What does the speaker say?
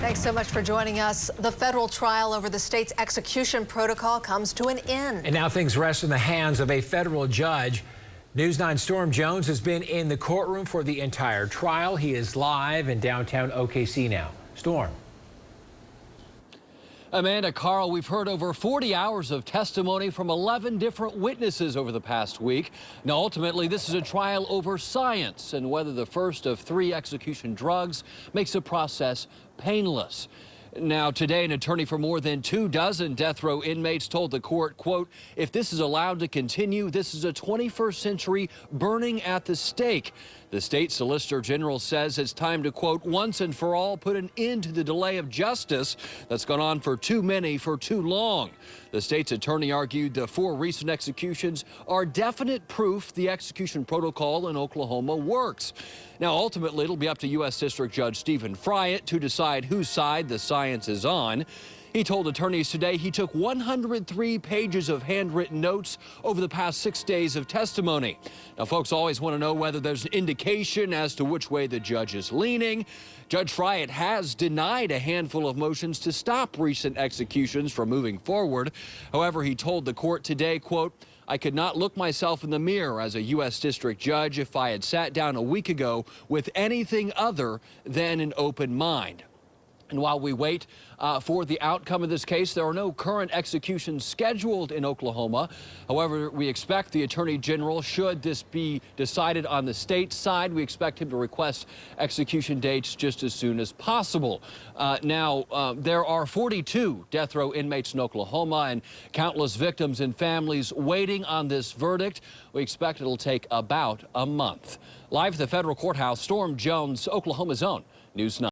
Thanks so much for joining us. The federal trial over the state's execution protocol comes to an end. And now things rest in the hands of a federal judge. News 9's Storm Jones has been in the courtroom for the entire trial. He is live in downtown OKC now. Storm. Amanda, Carl, we've heard over 40 hours of testimony from 11 different witnesses over the past week. Now, ultimately, this is a trial over science and whether the first of 3 execution drugs makes the process painless. Now, today, an attorney for more than 24 death row inmates told the court, quote, if this is allowed to continue, this is a 21st century burning at the stake. The state solicitor general says it's time to, quote, once and for all put an end to the delay of justice that's gone on for too many for too long. The state's attorney argued the 4 recent executions are definite proof the execution protocol in Oklahoma works. Now, ultimately, it'll be up to U.S. District Judge Stephen Friant to decide whose side the science is on. He told attorneys today he took 103 pages of handwritten notes over the past 6 days of testimony. Now, folks always want to know whether there's an indication as to which way the judge is leaning. Judge Friant has denied a handful of motions to stop recent executions from moving forward. However, he told the court today, quote, I could not look myself in the mirror as a U.S. district judge if I had sat down a week ago with anything other than an open mind. And while we wait for the outcome of this case, there are no current executions scheduled in Oklahoma. However, we expect the Attorney General, should this be decided on the state side, we expect him to request execution dates just as soon as possible. There are 42 death row inmates in Oklahoma and countless victims and families waiting on this verdict. We expect it'll take about a month. Live at the federal courthouse, Storm Jones, Oklahoma's own News 9.